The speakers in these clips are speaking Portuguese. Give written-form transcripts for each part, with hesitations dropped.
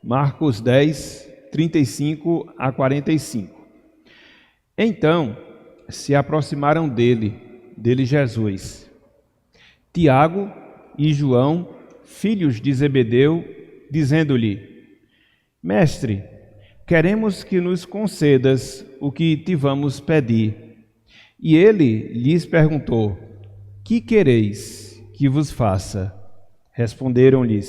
Marcos 10, 35 a 45. Então se aproximaram dele Jesus, Tiago e João, filhos de Zebedeu, dizendo-lhe: Mestre, queremos que nos concedas o que te vamos pedir. E ele lhes perguntou: Que quereis que vos faça? Responderam-lhe: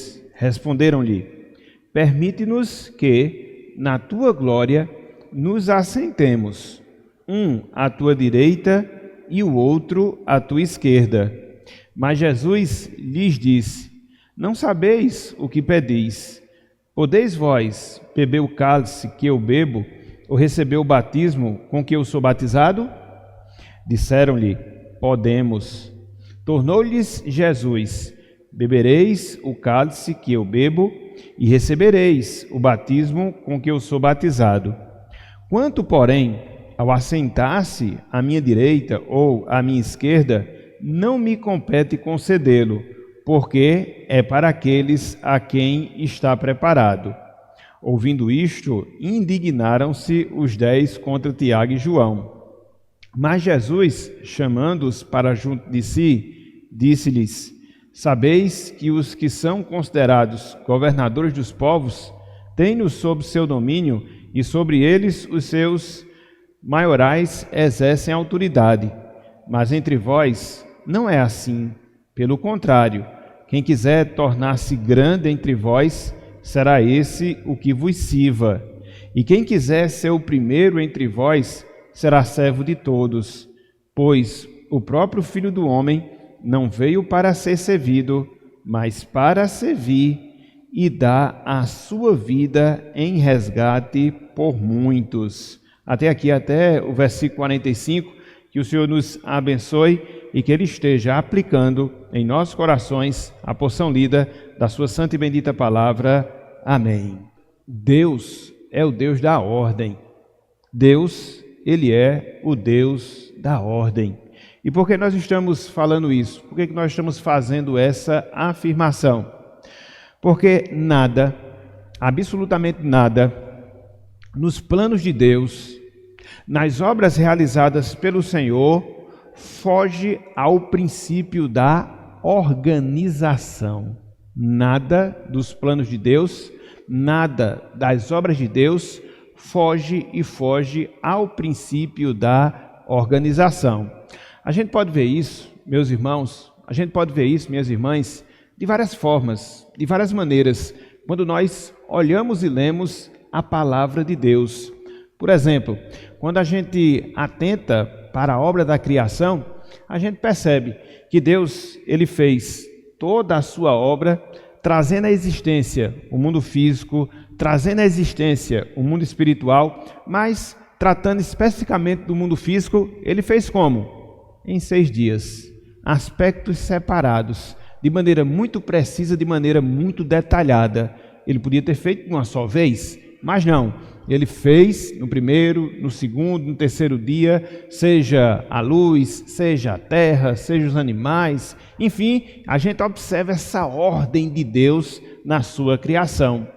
Permite-nos que, na tua glória, nos assentemos, um à tua direita e o outro à tua esquerda. Mas Jesus lhes disse: Não sabeis o que pedis. Podeis vós beber o cálice que eu bebo, ou receber o batismo com que eu sou batizado? Disseram-lhe: Podemos. Tornou-lhes Jesus: Bebereis o cálice que eu bebo, e recebereis o batismo com que eu sou batizado. Quanto, porém, ao assentar-se à minha direita ou à minha esquerda, não me compete concedê-lo, porque é para aqueles a quem está preparado. Ouvindo isto, indignaram-se os 10 contra Tiago e João. Mas Jesus, chamando-os para junto de si, disse-lhes: Sabeis que os que são considerados governadores dos povos têm-nos sob seu domínio, e sobre eles os seus maiorais exercem autoridade. Mas entre vós não é assim. Pelo contrário, quem quiser tornar-se grande entre vós, será esse o que vos sirva. E quem quiser ser o primeiro entre vós, será servo de todos. Pois o próprio Filho do Homem não veio para ser servido, mas para servir e dar a sua vida em resgate por muitos. Até aqui, até o versículo 45, que o Senhor nos abençoe e que Ele esteja aplicando em nossos corações a porção lida da sua santa e bendita palavra. Amém. Deus é o Deus da ordem. Deus, Ele é o Deus da ordem. E por que nós estamos falando isso? Por que nós estamos fazendo essa afirmação? Porque nada, absolutamente nada, nos planos de Deus, nas obras realizadas pelo Senhor, foge ao princípio da organização. Nada dos planos de Deus, nada das obras de Deus foge ao princípio da organização. A gente pode ver isso, meus irmãos, a gente pode ver isso, minhas irmãs, de várias formas, de várias maneiras, quando nós olhamos e lemos a palavra de Deus. Por exemplo, quando a gente atenta para a obra da criação, a gente percebe que Deus, Ele fez toda a sua obra, trazendo à existência o mundo físico, trazendo à existência o mundo espiritual, mas tratando especificamente do mundo físico, Ele fez como? Em 6 dias, aspectos separados, de maneira muito precisa, de maneira muito detalhada. Ele podia ter feito de uma só vez, mas não. Ele fez no primeiro, no segundo, no terceiro dia, seja a luz, seja a terra, seja os animais, enfim, a gente observa essa ordem de Deus na sua criação.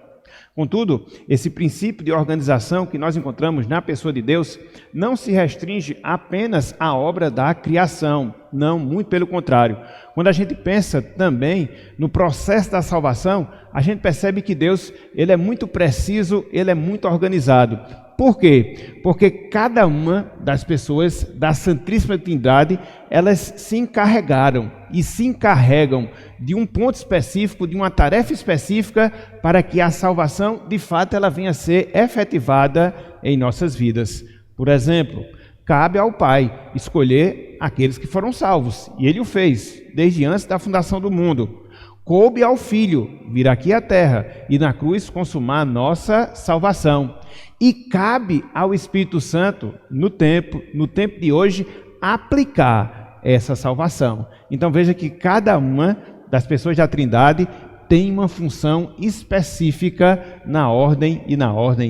Contudo, esse princípio de organização que nós encontramos na pessoa de Deus não se restringe apenas à obra da criação. Não, muito pelo contrário. Quando a gente pensa também no processo da salvação, a gente percebe que Deus, Ele é muito preciso, Ele é muito organizado. Por quê? Porque cada uma das pessoas da Santíssima Trindade, elas se encarregaram e se encarregam de um ponto específico, de uma tarefa específica, para que a salvação, de fato, ela venha a ser efetivada em nossas vidas. Por exemplo, cabe ao Pai escolher aqueles que foram salvos, e Ele o fez, desde antes da fundação do mundo. Coube ao Filho vir aqui à terra e na cruz consumar a nossa salvação. E cabe ao Espírito Santo, no tempo de hoje, aplicar essa salvação. Então veja que cada uma das pessoas da Trindade tem uma função específica na ordem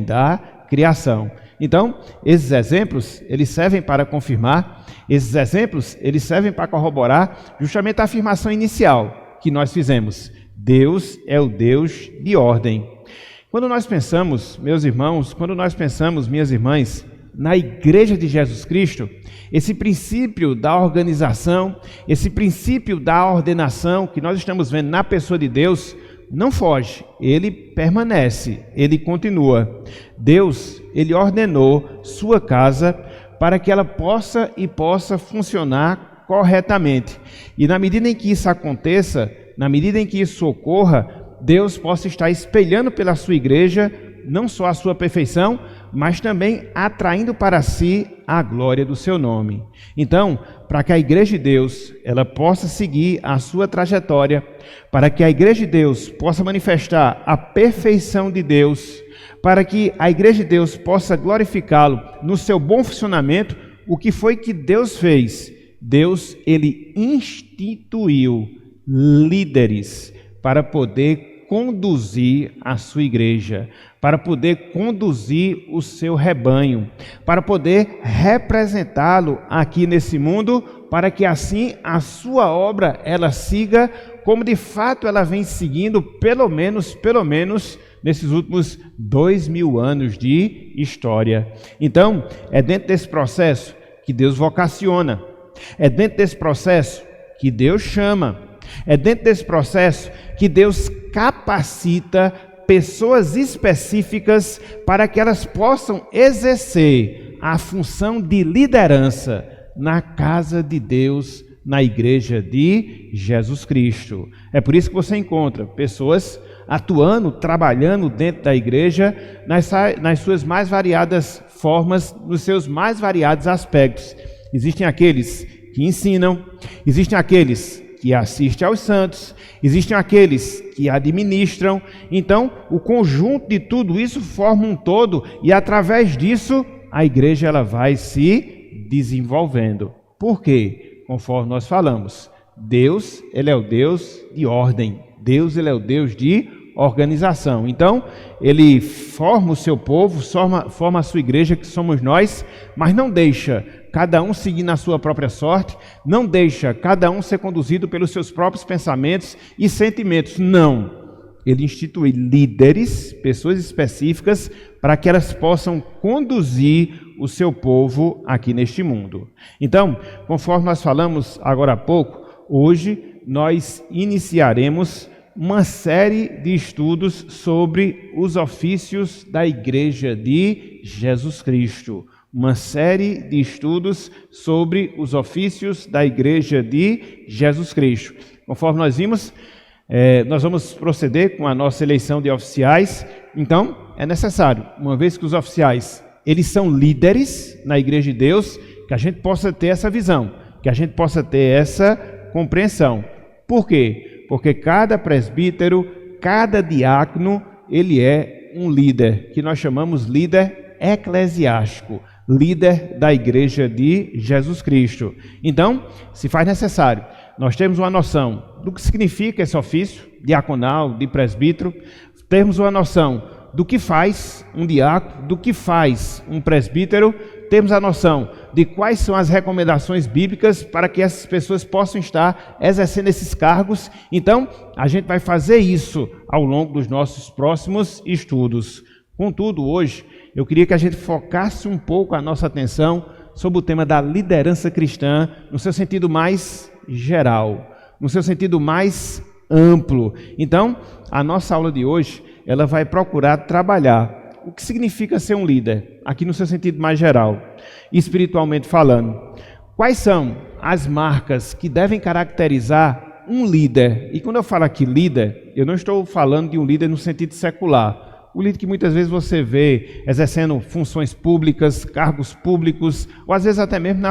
da criação. Então, esses exemplos, eles servem para confirmar, esses exemplos, eles servem para corroborar justamente a afirmação inicial que nós fizemos. Deus é o Deus de ordem. Quando nós pensamos, meus irmãos, quando nós pensamos, minhas irmãs, na Igreja de Jesus Cristo, esse princípio da organização, esse princípio da ordenação que nós estamos vendo na pessoa de Deus, não foge, ele permanece, ele continua. Deus, ele ordenou sua casa para que ela possa funcionar corretamente. E na medida em que isso aconteça, na medida em que isso ocorra, Deus possa estar espelhando pela sua igreja, não só a sua perfeição, mas também atraindo para si a glória do seu nome. Então, para que a igreja de Deus ela possa seguir a sua trajetória, para que a igreja de Deus possa manifestar a perfeição de Deus, para que a igreja de Deus possa glorificá-lo no seu bom funcionamento, o que foi que Deus fez? Deus, ele instituiu líderes para poder conduzir a sua igreja, para poder conduzir o seu rebanho, para poder representá-lo aqui nesse mundo, para que assim a sua obra ela siga como de fato ela vem seguindo, pelo menos nesses últimos 2000 anos de história. Então, é dentro desse processo que Deus vocaciona, é dentro desse processo que Deus chama, é dentro desse processo que Deus capacita pessoas específicas para que elas possam exercer a função de liderança na casa de Deus, na igreja de Jesus Cristo. É por isso que você encontra pessoas atuando, trabalhando dentro da igreja nas suas mais variadas formas, nos seus mais variados aspectos. Existem aqueles que ensinam, existem aqueles que assistem aos santos, existem aqueles que administram. Então, o conjunto de tudo isso forma um todo e através disso a igreja ela vai se desenvolvendo. Por quê? Conforme nós falamos, Deus, ele é o Deus de ordem. Deus, ele é o Deus de organização. Então, ele forma o seu povo, forma a sua igreja, que somos nós, mas não deixa cada um seguir na sua própria sorte, não deixa cada um ser conduzido pelos seus próprios pensamentos e sentimentos. Não. Ele institui líderes, pessoas específicas, para que elas possam conduzir o seu povo aqui neste mundo. Então, conforme nós falamos agora há pouco, hoje nós iniciaremos uma série de estudos sobre os ofícios da Igreja de Jesus Cristo. Uma série de estudos sobre os ofícios da Igreja de Jesus Cristo. Conforme nós vimos, nós vamos proceder com a nossa eleição de oficiais. Então, é necessário, uma vez que os oficiais, eles são líderes na Igreja de Deus, que a gente possa ter essa visão, que a gente possa ter essa compreensão. Por quê? Porque cada presbítero, cada diácono, ele é um líder, que nós chamamos líder eclesiástico, líder da Igreja de Jesus Cristo. Então, se faz necessário, nós temos uma noção do que significa esse ofício diaconal, de presbítero, temos uma noção do que faz um diácono, do que faz um presbítero, temos a noção de quais são as recomendações bíblicas para que essas pessoas possam estar exercendo esses cargos. Então, a gente vai fazer isso ao longo dos nossos próximos estudos. Contudo, hoje, eu queria que a gente focasse um pouco a nossa atenção sobre o tema da liderança cristã, no seu sentido mais geral, no seu sentido mais amplo. Então, a nossa aula de hoje, ela vai procurar trabalhar o que significa ser um líder, aqui no seu sentido mais geral, espiritualmente falando. Quais são as marcas que devem caracterizar um líder? E quando eu falo aqui líder, eu não estou falando de um líder no sentido secular. O líder que muitas vezes você vê exercendo funções públicas, cargos públicos, ou às vezes até mesmo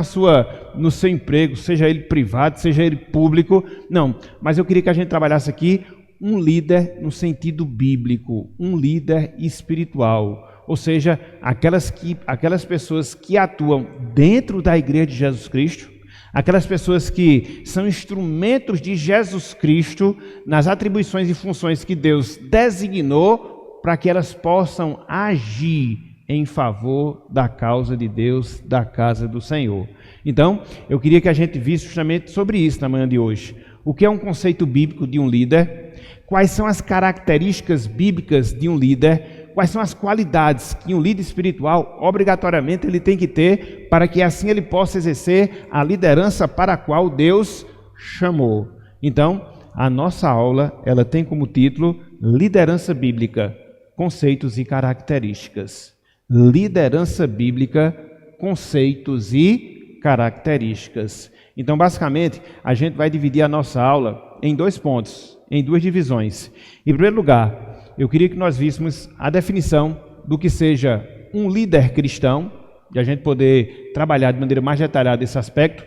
no seu emprego, seja ele privado, seja ele público. Não, mas eu queria que a gente trabalhasse aqui um líder no sentido bíblico, um líder espiritual, ou seja, aquelas pessoas que atuam dentro da Igreja de Jesus Cristo, aquelas pessoas que são instrumentos de Jesus Cristo nas atribuições e funções que Deus designou para que elas possam agir em favor da causa de Deus, da casa do Senhor. Então, eu queria que a gente visse justamente sobre isso na manhã de hoje. O que é um conceito bíblico de um líder? quais são as características bíblicas de um líder, quais são as qualidades que um líder espiritual obrigatoriamente ele tem que ter para que assim ele possa exercer a liderança para a qual Deus chamou. Então, a nossa aula, ela tem como título Liderança Bíblica, Conceitos e Características. Liderança Bíblica, Conceitos e Características. Então, basicamente, a gente vai dividir a nossa aula em 2 pontos, em 2 divisões. Em primeiro lugar, eu queria que nós víssemos a definição do que seja um líder cristão, e a gente poder trabalhar de maneira mais detalhada esse aspecto.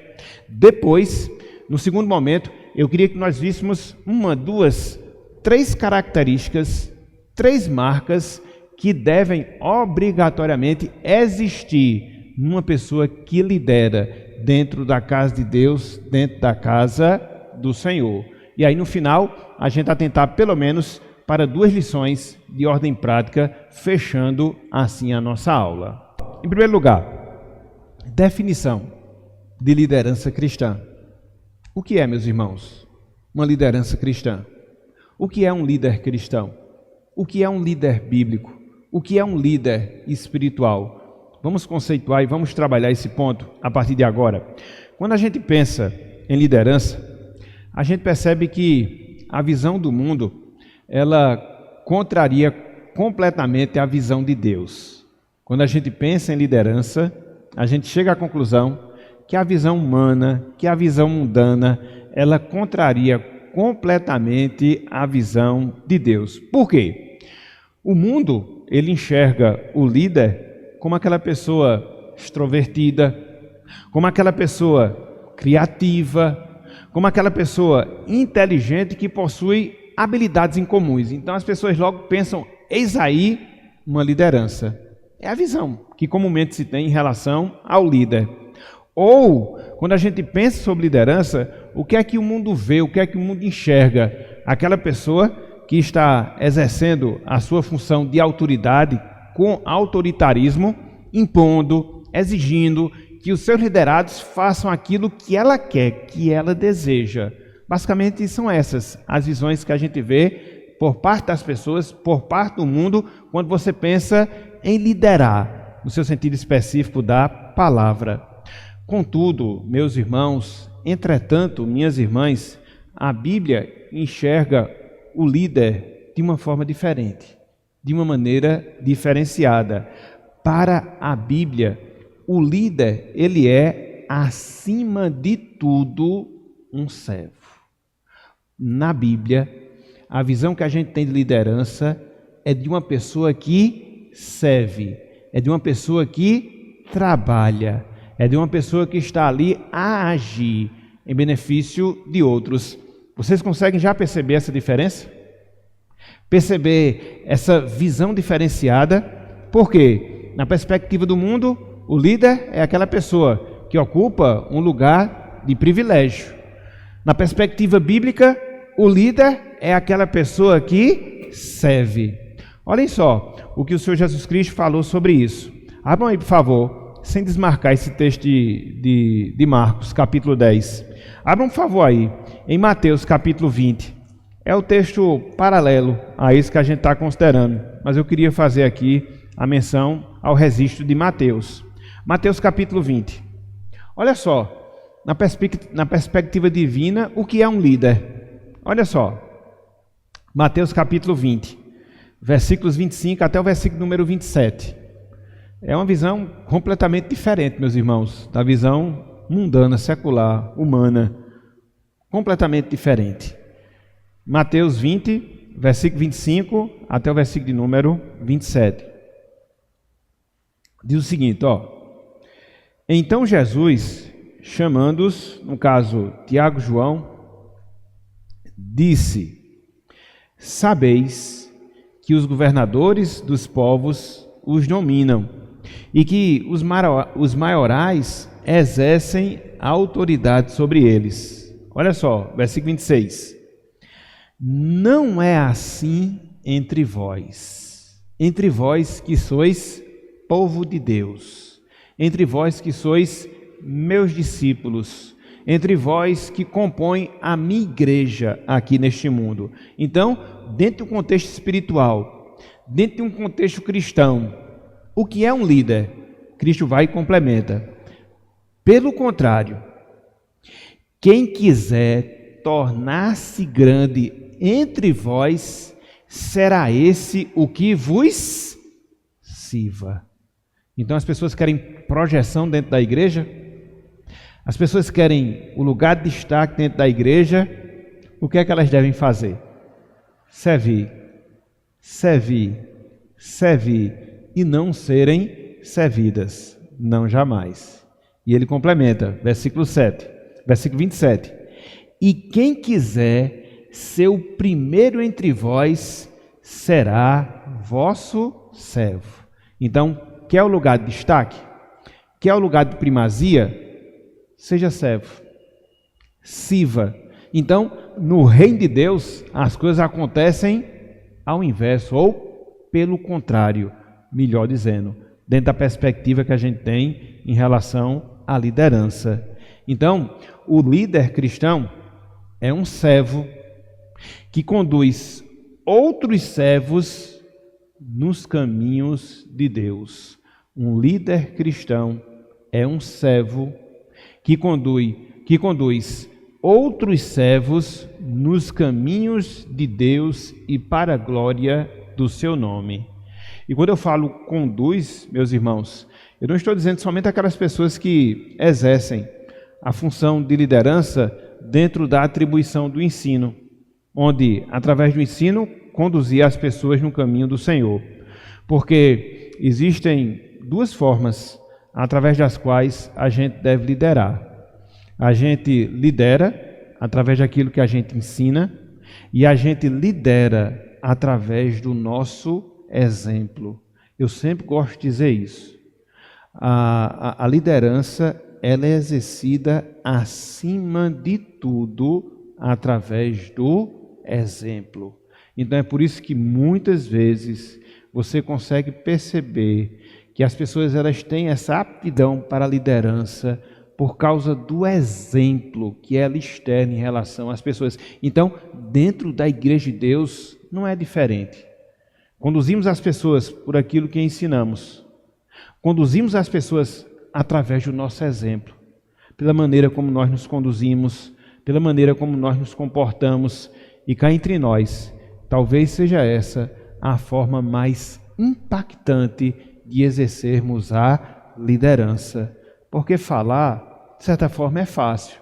Depois, no segundo momento, eu queria que nós víssemos 1, 2, 3 características, 3 marcas que devem obrigatoriamente existir numa pessoa que lidera dentro da casa de Deus, dentro da casa do Senhor. E aí no final, a gente atentar pelo menos para 2 lições de ordem prática, fechando assim a nossa aula. Em primeiro lugar, definição de liderança cristã. O que é, meus irmãos, uma liderança cristã? O que é um líder cristão? O que é um líder bíblico? O que é um líder espiritual? Vamos conceituar e vamos trabalhar esse ponto a partir de agora. Quando a gente pensa em liderança, a gente percebe que a visão do mundo, ela contraria completamente a visão de Deus. Quando a gente pensa em liderança, a gente chega à conclusão que a visão humana, que a visão mundana, ela contraria completamente a visão de Deus. Por quê? O mundo, ele enxerga o líder como aquela pessoa extrovertida, como aquela pessoa criativa, como aquela pessoa inteligente que possui habilidades incomuns. Então as pessoas logo pensam, eis aí uma liderança. É a visão que comumente se tem em relação ao líder. Ou, quando a gente pensa sobre liderança, o que é que o mundo vê, o que é que o mundo enxerga? Aquela pessoa que está exercendo a sua função de autoridade com autoritarismo, impondo, exigindo que os seus liderados façam aquilo que ela quer, que ela deseja. Basicamente são essas as visões que a gente vê por parte das pessoas, por parte do mundo, quando você pensa em liderar, no seu sentido específico da palavra. Contudo, meus irmãos, entretanto, minhas irmãs, a Bíblia enxerga o líder de uma forma diferente, de uma maneira diferenciada. Para a Bíblia, o líder, ele é, acima de tudo, um servo. Na Bíblia, a visão que a gente tem de liderança é de uma pessoa que serve, é de uma pessoa que trabalha, é de uma pessoa que está ali a agir em benefício de outros. Vocês conseguem já perceber essa diferença? Perceber essa visão diferenciada? Porque, na perspectiva do mundo, o líder é aquela pessoa que ocupa um lugar de privilégio. Na perspectiva bíblica, o líder é aquela pessoa que serve. Olhem só o que o Senhor Jesus Cristo falou sobre isso. Abram aí, por favor, sem desmarcar esse texto de Marcos, capítulo 10. Abram, por favor, aí, em Mateus, capítulo 20. É o texto paralelo a esse que a gente está considerando, mas eu queria fazer aqui a menção ao registro de Mateus. Mateus, capítulo 20. Olha só, na perspectiva divina, o que é um líder? Olha só, Mateus, capítulo 20, versículos 25 até o versículo número 27. É uma visão completamente diferente, meus irmãos, da visão mundana, secular, humana. Completamente diferente. Mateus 20, versículo 25 até o versículo de número 27. Diz o seguinte, ó. Então Jesus, chamando-os, no caso Tiago e João, disse: sabeis que os governadores dos povos os dominam, e que os maiorais exercem autoridade sobre eles. Olha só, versículo 26. Não é assim entre vós que sois povo de Deus, entre vós que sois meus discípulos, entre vós que compõem a minha igreja aqui neste mundo. Então, dentro do contexto espiritual, dentro de um contexto cristão, o que é um líder? Cristo vai e complementa. Pelo contrário, quem quiser tornar-se grande entre vós, será esse o que vos sirva. Então as pessoas querem projeção dentro da igreja, as pessoas querem o lugar de destaque dentro da igreja. O que é que elas devem fazer? Servir, servir, servir e não serem servidas, não jamais. E ele complementa, versículo 27. E quem quiser ser o primeiro entre vós, será vosso servo. Então, quer o lugar de destaque? Quer o lugar de primazia? Seja servo. Sirva. Então, no reino de Deus, as coisas acontecem ao inverso, ou pelo contrário, melhor dizendo, dentro da perspectiva que a gente tem em relação à liderança. Então, o líder cristão é um servo que conduz outros servos nos caminhos de Deus. Um líder cristão é um servo que conduz outros servos nos caminhos de Deus e para a glória do seu nome. E quando eu falo conduz, meus irmãos, eu não estou dizendo somente aquelas pessoas que exercem a função de liderança dentro da atribuição do ensino, onde, através do ensino, conduzir as pessoas no caminho do Senhor. Porque existem duas formas através das quais a gente deve liderar. A gente lidera através daquilo que a gente ensina e a gente lidera através do nosso exemplo. Eu sempre gosto de dizer isso. A liderança, ela é exercida acima de tudo através do exemplo. Então é por isso que muitas vezes você consegue perceber que as pessoas elas têm essa aptidão para a liderança por causa do exemplo que ela externa em relação às pessoas. Então, dentro da igreja de Deus não é diferente. Conduzimos as pessoas por aquilo que ensinamos. Conduzimos as pessoas através do nosso exemplo, pela maneira como nós nos conduzimos, pela maneira como nós nos comportamos. E cá entre nós, talvez seja essa a forma mais impactante de exercermos a liderança. Porque falar, de certa forma, é fácil.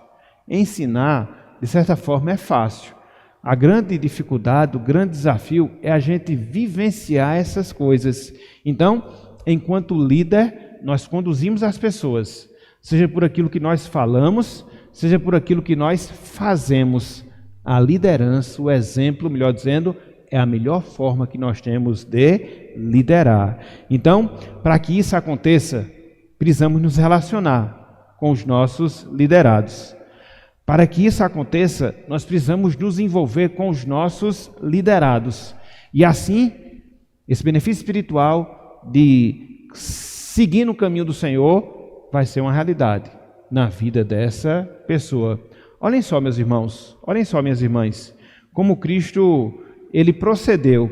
Ensinar, de certa forma, é fácil. A grande dificuldade, o grande desafio é a gente vivenciar essas coisas. Então, enquanto líder, nós conduzimos as pessoas, seja por aquilo que nós falamos, seja por aquilo que nós fazemos. A liderança, o exemplo, melhor dizendo, é a melhor forma que nós temos de liderar. Então, para que isso aconteça, precisamos nos relacionar com os nossos liderados. Para que isso aconteça, nós precisamos nos envolver com os nossos liderados. E assim, esse benefício espiritual de seguir no caminho do Senhor vai ser uma realidade na vida dessa pessoa. Olhem só, meus irmãos, olhem só, minhas irmãs, como Cristo, ele procedeu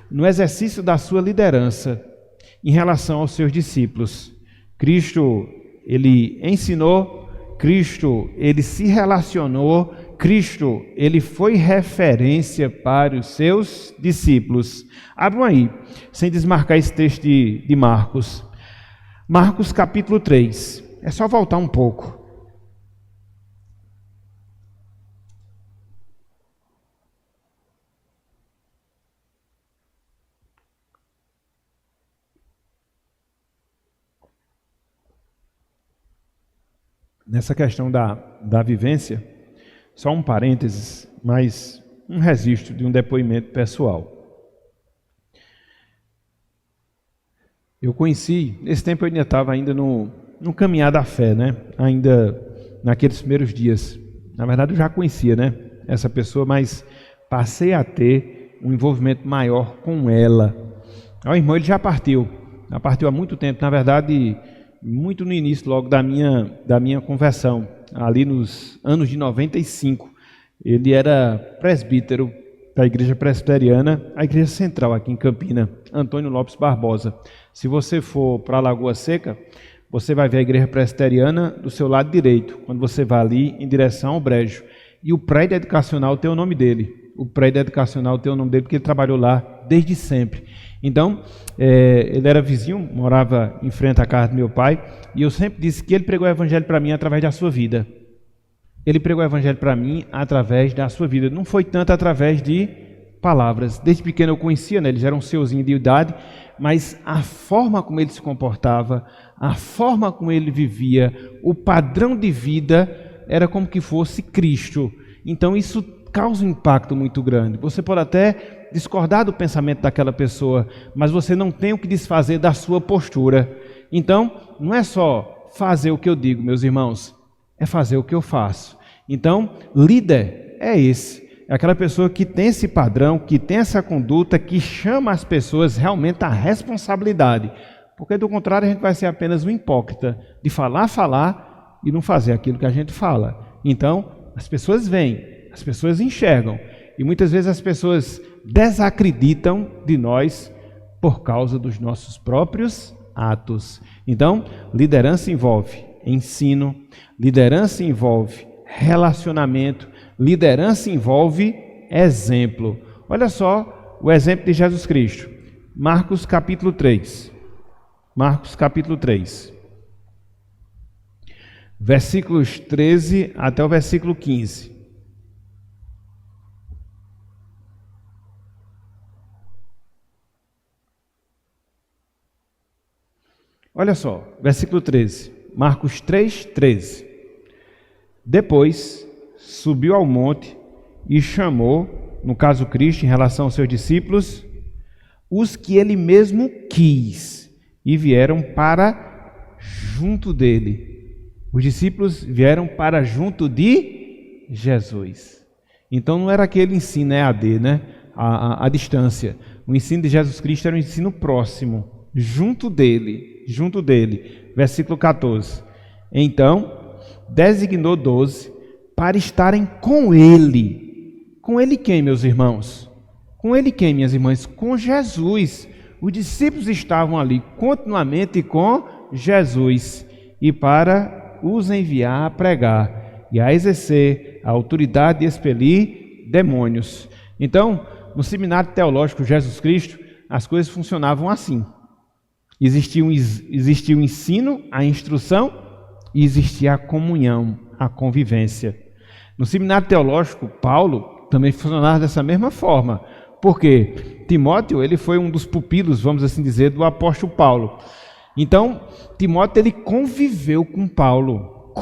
no exercício da sua liderança em relação aos seus discípulos. Cristo, ele ensinou, Cristo, ele se relacionou, Cristo, ele foi referência para os seus discípulos. Abram aí, sem desmarcar esse texto de Marcos. Marcos capítulo 3. É só voltar um pouco. Nessa questão da vivência, só um parênteses, mas um registro de um depoimento pessoal. Eu conheci, nesse tempo eu ainda estava no caminhar da fé, né? Ainda naqueles primeiros dias. Na verdade eu já conhecia, né? Essa pessoa, mas passei a ter um envolvimento maior com ela. O irmão, ele já partiu há muito tempo, na verdade, muito no início logo da minha conversão. ali nos anos de 95. Ele era presbítero da Igreja Presbiteriana, a Igreja Central aqui em Campina, Antônio Lopes Barbosa. Se você for para a Lagoa Seca, você vai ver a Igreja Presbiteriana do seu lado direito, quando você vai ali em direção ao Brejo. E o prédio educacional tem o nome dele. O prédio educacional tem o nome dele porque ele trabalhou lá desde sempre. Então, ele era vizinho, morava em frente à casa do meu pai, e eu sempre disse que ele pregou o evangelho para mim através da sua vida. Ele pregou o evangelho para mim através da sua vida. Não foi tanto através de palavras. Desde pequeno eu conhecia, né? Ele já era um senhorzinho de idade, mas a forma como ele se comportava, a forma como ele vivia, o padrão de vida era como que fosse Cristo. Então isso causa um impacto muito grande. Você pode até discordar do pensamento daquela pessoa, mas você não tem o que desfazer da sua postura. Então, não é só fazer o que eu digo, meus irmãos, é fazer o que eu faço. Então, líder é esse. É aquela pessoa que tem esse padrão, que tem essa conduta, que chama as pessoas realmente à responsabilidade. Porque, do contrário, a gente vai ser apenas um hipócrita de falar e não fazer aquilo que a gente fala. Então, as pessoas veem, as pessoas enxergam. E muitas vezes as pessoas desacreditam de nós por causa dos nossos próprios atos. Então, liderança envolve ensino, liderança envolve relacionamento, liderança envolve exemplo. Olha só o exemplo de Jesus Cristo. Marcos capítulo 3. Marcos capítulo 3. Versículos 13 até o versículo 15. Olha só, versículo 13. Marcos 3, 13. Depois subiu ao monte e chamou, no caso Cristo, em relação aos seus discípulos, os que ele mesmo quis, e vieram para junto dele. Os discípulos vieram para junto de Jesus. Então não era aquele ensino EAD, né? A distância. O ensino de Jesus Cristo era um ensino próximo, junto dele. Versículo 14. Então, designou 12 para estarem com ele. Com ele quem, meus irmãos? Com ele quem, minhas irmãs? Com Jesus. Os discípulos estavam ali continuamente com Jesus. E para os enviar a pregar e a exercer a autoridade de expelir demônios. Então, no seminário teológico Jesus Cristo, as coisas funcionavam assim. Existia o ensino, a instrução e existia a comunhão, a convivência. No seminário teológico, Paulo também funcionava dessa mesma forma, porque Timóteo ele foi um dos pupilos, vamos assim dizer, do apóstolo Paulo. Então, Timóteo ele conviveu com Paulo,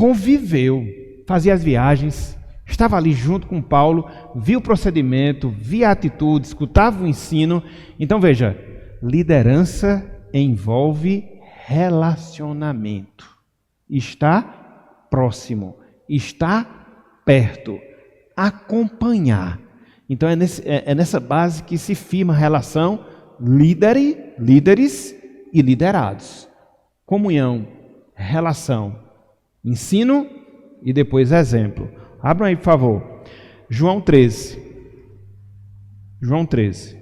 fazia as viagens, estava ali junto com Paulo, via o procedimento, via a atitude, escutava o ensino. Então veja, liderança envolve relacionamento. Está próximo, está perto, acompanhar. Então é nessa base que se firma a relação líderes e liderados. Comunhão, relação, ensino e depois exemplo. Abram aí, por favor. João 13. João 13.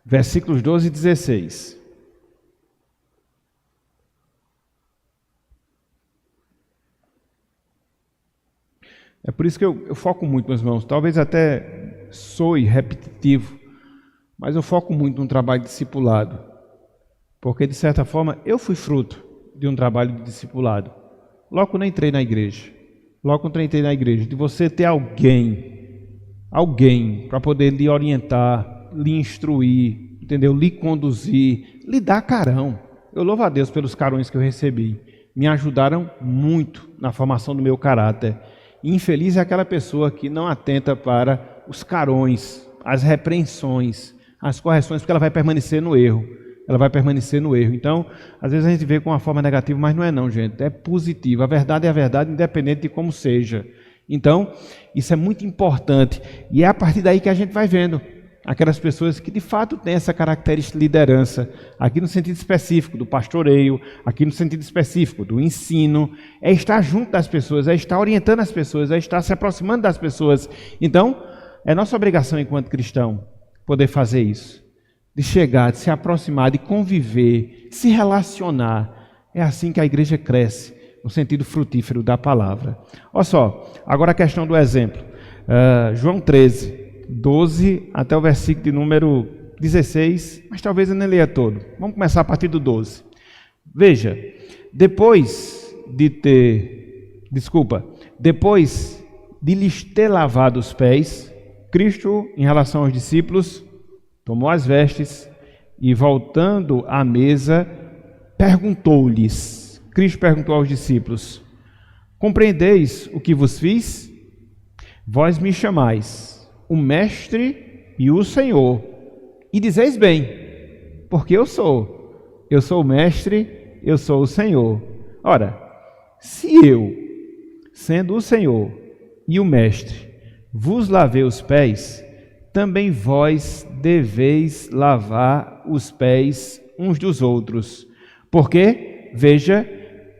Versículos 12 e 16. É por isso que eu foco muito, meus irmãos. Talvez até soe repetitivo, mas eu foco muito no trabalho discipulado. Porque, de certa forma, eu fui fruto de um trabalho de discipulado. Logo quando eu entrei na igreja. De você ter alguém para poder lhe orientar, lhe instruir, entendeu? Lhe conduzir, lhe dar carão. Eu louvo a Deus pelos carões que eu recebi. Me ajudaram muito na formação do meu caráter. Infeliz é aquela pessoa que não atenta para os carões, as repreensões, as correções, porque ela vai permanecer no erro. Então, às vezes a gente vê com uma forma negativa, mas não é não, gente. É positivo. A verdade é a verdade, independente de como seja. Então, isso é muito importante. E é a partir daí que a gente vai vendo aquelas pessoas que de fato têm essa característica de liderança, aqui no sentido específico do pastoreio, aqui no sentido específico do ensino, é estar junto das pessoas, é estar orientando as pessoas, é estar se aproximando das pessoas. Então, é nossa obrigação enquanto cristão poder fazer isso, de chegar, de se aproximar, de conviver, se relacionar. É assim que a igreja cresce, no sentido frutífero da palavra. Olha só, agora a questão do exemplo. João 13, 12 até o versículo de número 16, mas talvez eu nem leia todo. Vamos começar a partir do 12. Veja, depois de lhes ter lavado os pés, Cristo, em relação aos discípulos, tomou as vestes e, voltando à mesa, perguntou-lhes. Cristo perguntou aos discípulos: compreendeis o que vos fiz? Vós me chamais o Mestre e o Senhor, e dizeis bem, porque eu sou o Mestre, eu sou o Senhor. Ora, se eu, sendo o Senhor e o Mestre, vos lavei os pés, também vós deveis lavar os pés uns dos outros, porque, veja,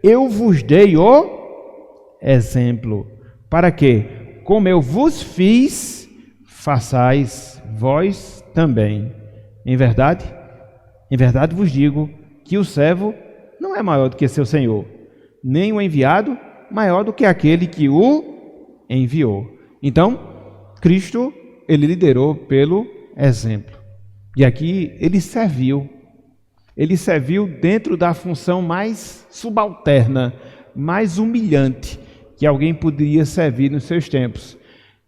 eu vos dei o exemplo, para que, como eu vos fiz, façais vós também. Em verdade vos digo que o servo não é maior do que seu senhor, nem o enviado maior do que aquele que o enviou. Então, Cristo, ele liderou pelo exemplo. E aqui ele serviu dentro da função mais subalterna, mais humilhante que alguém poderia servir nos seus tempos.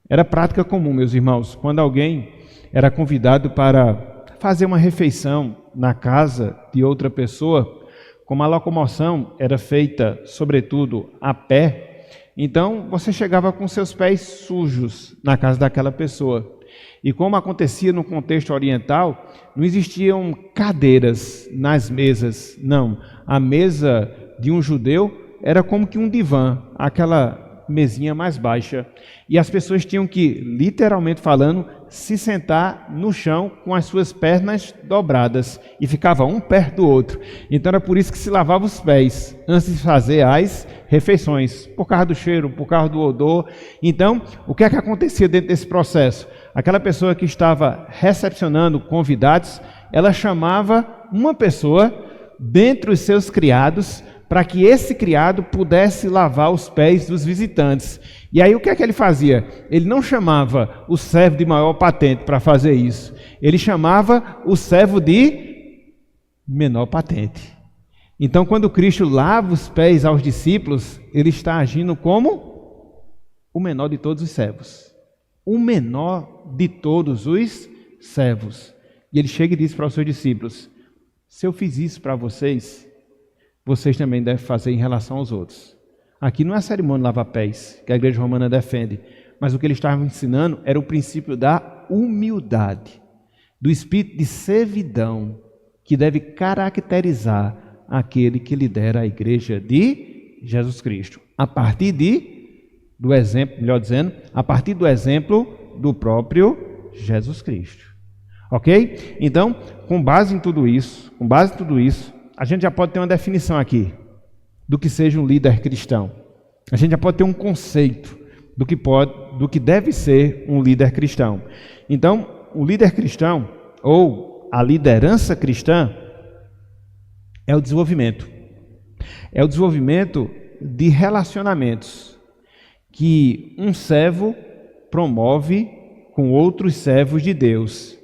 Era prática comum, meus irmãos, quando alguém era convidado para fazer uma refeição na casa de outra pessoa, como a locomoção era feita, sobretudo, a pé, então você chegava com seus pés sujos na casa daquela pessoa. E como acontecia no contexto oriental, não existiam cadeiras nas mesas, não. A mesa de um judeu era como que um divã, aquela mesinha mais baixa, e as pessoas tinham que, literalmente falando, se sentar no chão com as suas pernas dobradas, e ficava um perto do outro. Então era por isso que se lavava os pés antes de fazer as refeições, por causa do cheiro, por causa do odor. Então, o que é que acontecia dentro desse processo? Aquela pessoa que estava recepcionando convidados, ela chamava uma pessoa dentre os seus criados, para que esse criado pudesse lavar os pés dos visitantes. E aí o que é que ele fazia? Ele não chamava o servo de maior patente para fazer isso. Ele chamava o servo de menor patente. Então, quando Cristo lava os pés aos discípulos, ele está agindo como o menor de todos os servos. O menor de todos os servos. E ele chega e diz para os seus discípulos: se eu fiz isso para vocês, vocês também devem fazer em relação aos outros. Aqui não é a cerimônia de lavar pés, que a igreja romana defende, mas o que ele estava ensinando era o princípio da humildade, do espírito de servidão, que deve caracterizar aquele que lidera a igreja de Jesus Cristo, a partir do exemplo, melhor dizendo, a partir do exemplo do próprio Jesus Cristo. Ok? Então, com base em tudo isso, a gente já pode ter uma definição aqui do que seja um líder cristão. A gente já pode ter um conceito do que deve ser um líder cristão. Então, o líder cristão, ou a liderança cristã, é o desenvolvimento. É o desenvolvimento de relacionamentos que um servo promove com outros servos de Deus,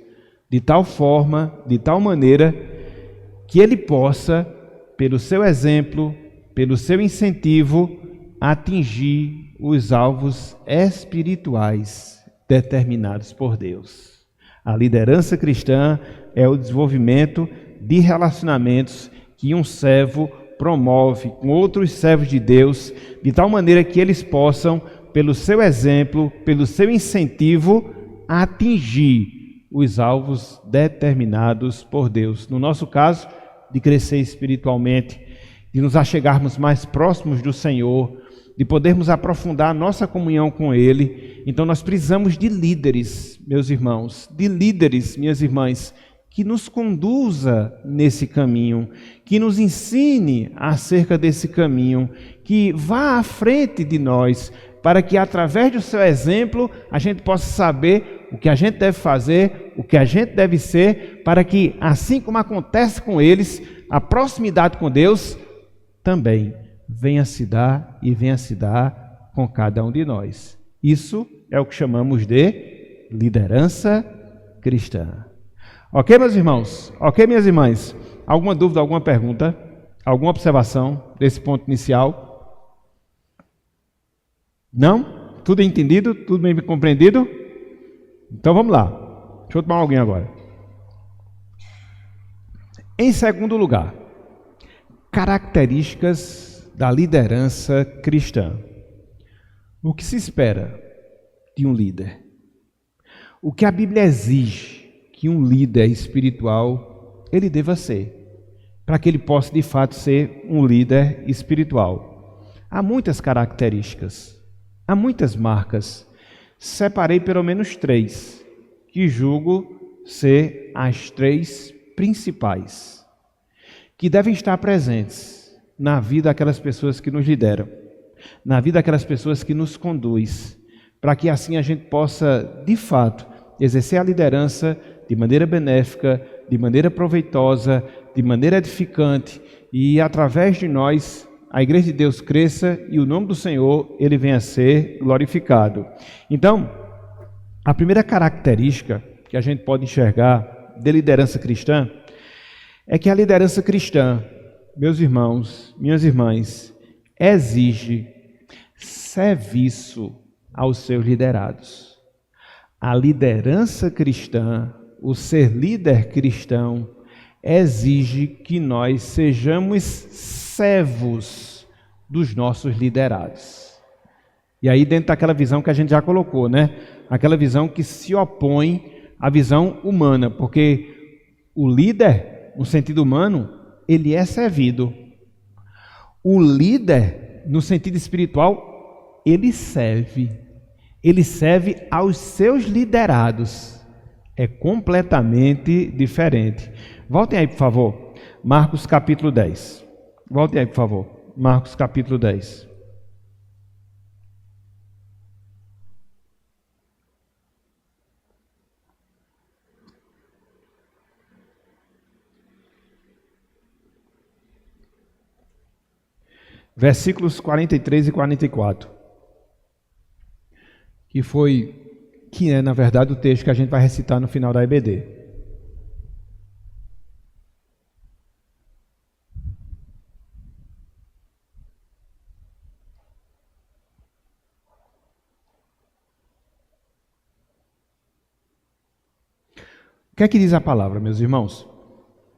de tal forma, de tal maneira, que ele possa, pelo seu exemplo, pelo seu incentivo, atingir os alvos espirituais determinados por Deus. A liderança cristã é o desenvolvimento de relacionamentos que um servo promove com outros servos de Deus, de tal maneira que eles possam, pelo seu exemplo, pelo seu incentivo, atingir os alvos determinados por Deus. No nosso caso, de crescer espiritualmente, de nos achegarmos mais próximos do Senhor, de podermos aprofundar a nossa comunhão com Ele Então nós precisamos de líderes, meus irmãos, de líderes, minhas irmãs, que nos conduza nesse caminho, que nos ensine acerca desse caminho, que vá à frente de nós, para que através do seu exemplo a gente possa saber o que a gente deve fazer, o que a gente deve ser, para que, assim como acontece com eles, a proximidade com Deus também venha se dar e venha se dar com cada um de nós. Isso é o que chamamos de liderança cristã. Ok, meus irmãos? Ok, minhas irmãs? Alguma dúvida, alguma pergunta? Alguma observação desse ponto inicial? Não? Tudo entendido? Tudo bem compreendido? Então vamos lá. Deixa eu tomar alguém agora. Em segundo lugar, características da liderança cristã. O que se espera de um líder? O que a Bíblia exige que um líder espiritual ele deva ser, para que ele possa de fato ser um líder espiritual? Há muitas características, há muitas marcas. Separei pelo menos 3, que julgo ser as 3 principais, que devem estar presentes na vida daquelas pessoas que nos lideram, na vida daquelas pessoas que nos conduz, para que assim a gente possa, de fato, exercer a liderança de maneira benéfica, de maneira proveitosa, de maneira edificante, e através de nós a Igreja de Deus cresça e o nome do Senhor ele venha a ser glorificado. Então, a primeira característica que a gente pode enxergar de liderança cristã é que a liderança cristã, meus irmãos, minhas irmãs, exige serviço aos seus liderados. A liderança cristã, o ser líder cristão, exige que nós sejamos servos dos nossos liderados. E aí dentro daquela visão que a gente já colocou, né? Aquela visão que se opõe à visão humana, porque o líder, no sentido humano, ele é servido. O líder, no sentido espiritual, ele serve aos seus liderados. É completamente diferente. Voltem aí, por favor. Marcos capítulo 10. Voltem aí, por favor. Marcos capítulo 10. Versículos 43 e 44. Que é, na verdade, o texto que a gente vai recitar no final da EBD. O que é que diz a palavra, meus irmãos?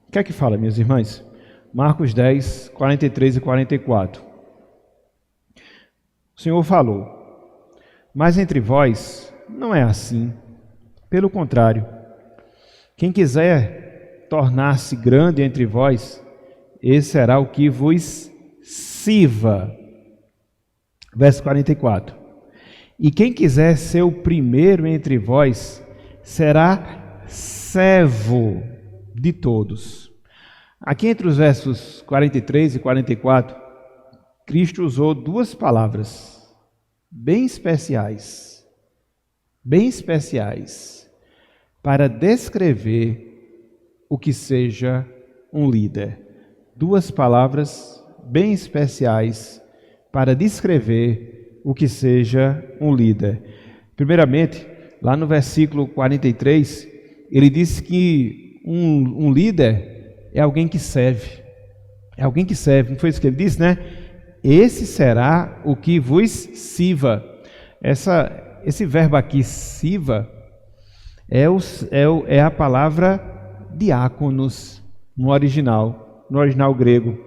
O que é que fala, minhas irmãs? Marcos 10, 43 e 44. O Senhor falou: mas entre vós não é assim. Pelo contrário, quem quiser tornar-se grande entre vós, esse será o que vos sirva. Verso 44. E quem quiser ser o primeiro entre vós, será servo de todos. Aqui entre os versos 43 e 44, Cristo usou 2 palavras bem especiais, para descrever o que seja um líder. 2 palavras bem especiais para descrever o que seja um líder. Primeiramente, lá no versículo 43, ele diz que um líder é alguém que serve. É alguém que serve, não foi isso que ele disse, né? Esse será o que vos sirva. Esse verbo aqui, sirva, é a palavra diáconos no original grego.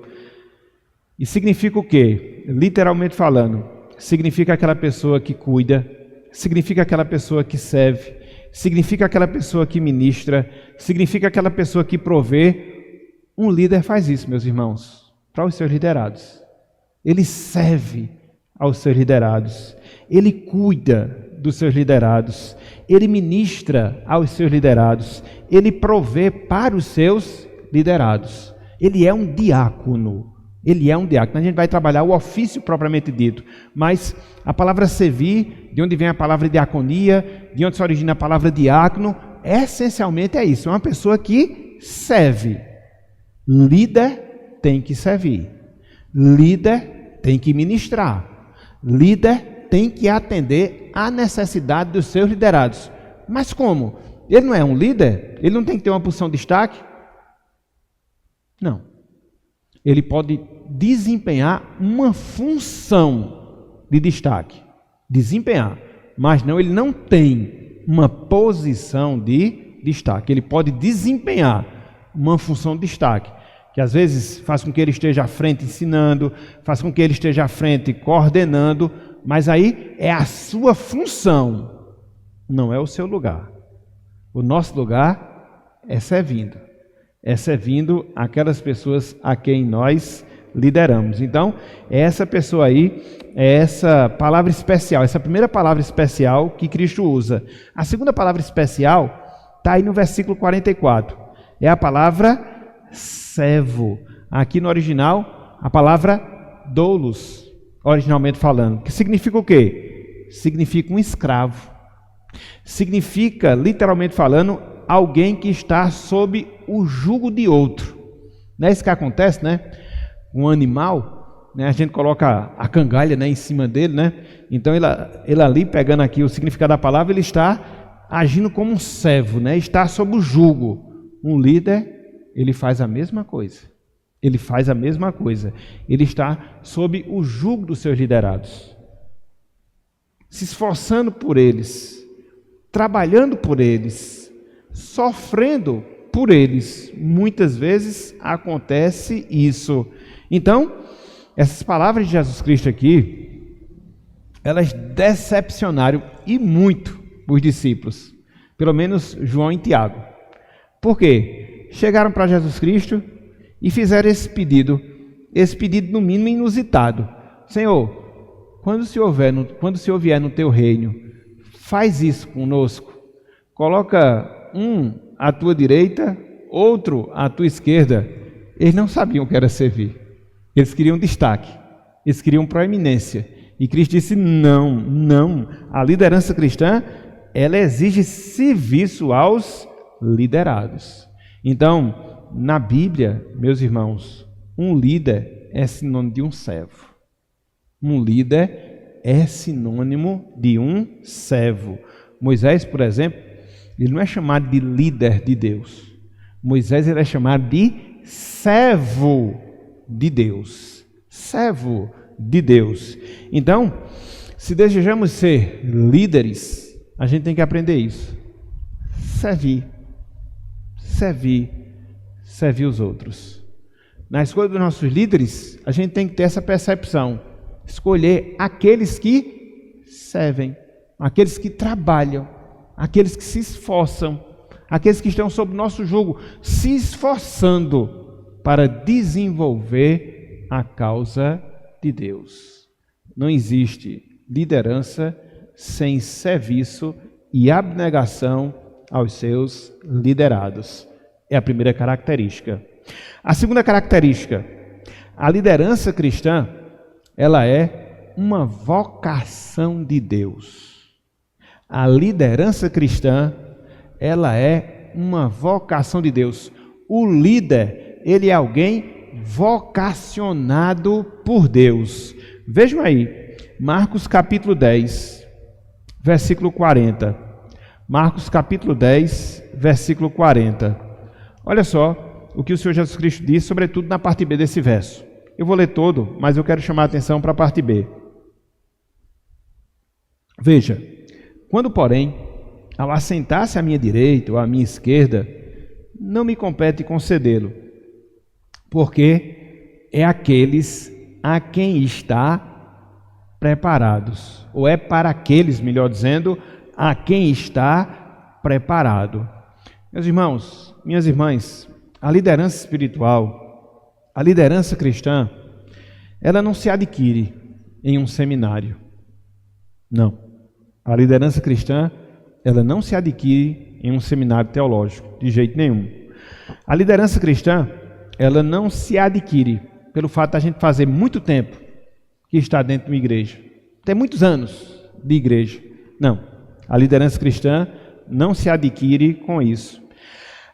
E significa o quê? Literalmente falando, significa aquela pessoa que cuida, significa aquela pessoa que serve, significa aquela pessoa que ministra, significa aquela pessoa que provê. Um líder faz isso, meus irmãos, para os seus liderados. Ele serve aos seus liderados, ele cuida dos seus liderados, ele ministra aos seus liderados, ele provê para os seus liderados. Ele é um diácono. Ele é um diácono. A gente vai trabalhar o ofício propriamente dito, mas a palavra servir, de onde vem a palavra diaconia, de onde se origina a palavra diácono, essencialmente é isso, é uma pessoa que serve. Líder tem que servir, líder tem que ministrar, líder tem que atender à necessidade dos seus liderados. Mas como? Ele não é um líder? Ele não tem que ter uma posição de destaque? Não. Ele pode desempenhar uma função de destaque. Desempenhar. Mas não, ele não tem uma posição de destaque. Ele pode desempenhar uma função de destaque, que às vezes faz com que ele esteja à frente ensinando, faz com que ele esteja à frente coordenando, mas aí é a sua função, não é o seu lugar. O nosso lugar é servindo aquelas pessoas a quem nós lideramos. Então, essa pessoa aí, é essa palavra especial, essa primeira palavra especial que Cristo usa. A segunda palavra especial está aí no versículo 44. É a palavra servo. Aqui no original, a palavra doulos, originalmente falando. Que significa o quê? Significa um escravo. Significa, literalmente falando, alguém que está sob o jugo de outro. Não é isso que acontece, né? Um animal, né? A gente coloca a cangalha, né, em cima dele, né? Então ele ali, pegando aqui o significado da palavra, ele está agindo como um servo, né? Está sob o jugo. Um líder, ele faz a mesma coisa. Ele faz a mesma coisa. Ele está sob o jugo dos seus liderados, se esforçando por eles, trabalhando por eles, sofrendo por eles. Muitas vezes acontece isso. Então, essas palavras de Jesus Cristo aqui, elas decepcionaram e muito os discípulos, pelo menos João e Tiago. Por quê? Chegaram para Jesus Cristo e fizeram esse pedido no mínimo inusitado. Senhor, quando o Senhor vier no teu reino, faz isso conosco. Coloca um à tua direita, outro à tua esquerda. Eles não sabiam o que era servir. Eles queriam destaque, eles queriam proeminência. E Cristo disse: não. A liderança cristã, ela exige serviço aos liderados. Então, na Bíblia, meus irmãos, um líder é sinônimo de um servo. Um líder é sinônimo de um servo. Moisés, por exemplo, ele não é chamado de líder de Deus. Moisés, ele é chamado de servo de Deus. Servo de Deus. Então, se desejamos ser líderes, a gente tem que aprender isso. Servir os outros. Na escolha dos nossos líderes, a gente tem que ter essa percepção. Escolher aqueles que servem, aqueles que trabalham, aqueles que se esforçam, aqueles que estão sob nosso jugo, se esforçando para desenvolver a causa de Deus. Não existe liderança sem serviço e abnegação aos seus liderados. É a primeira característica. A segunda característica, a liderança cristã, ela é uma vocação de Deus. A liderança cristã, ela é uma vocação de Deus. O líder, ele é alguém vocacionado por Deus. Vejam aí, Marcos capítulo 10, versículo 40. Marcos capítulo 10, versículo 40. Olha só o que o Senhor Jesus Cristo diz, sobretudo na parte B desse verso. Eu vou ler todo, mas eu quero chamar a atenção para a parte B. Veja, quando, porém, ao assentar-se à minha direita ou à minha esquerda, não me compete concedê-lo, porque é aqueles a quem está preparados, ou é para aqueles, melhor dizendo, a quem está preparado. Meus irmãos, minhas irmãs, a liderança espiritual, a liderança cristã, ela não se adquire em um seminário. Não. A liderança cristã, ela não se adquire em um seminário teológico, de jeito nenhum. A liderança cristã, ela não se adquire pelo fato de a gente fazer muito tempo que está dentro de uma igreja. Tem muitos anos de igreja. Não. A liderança cristã não se adquire com isso.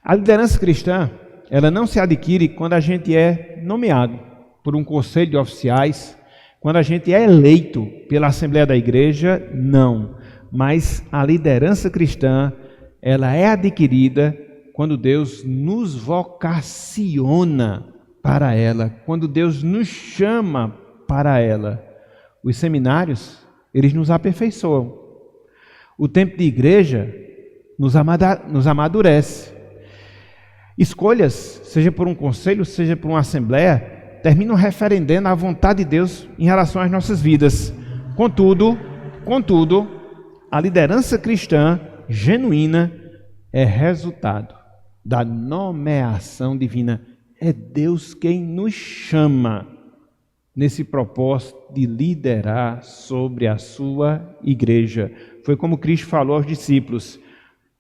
A liderança cristã, ela não se adquire quando a gente é nomeado por um conselho de oficiais, quando a gente é eleito pela Assembleia da Igreja, não. Mas a liderança cristã, ela é adquirida quando Deus nos vocaciona para ela, quando Deus nos chama para ela. Os seminários, eles nos aperfeiçoam. O tempo de igreja nos amadurece. Escolhas, seja por um conselho, seja por uma assembleia, terminam referendando a vontade de Deus em relação às nossas vidas. Contudo, a liderança cristã genuína é resultado da nomeação divina. É Deus quem nos chama nesse propósito de liderar sobre a sua igreja. Foi como Cristo falou aos discípulos: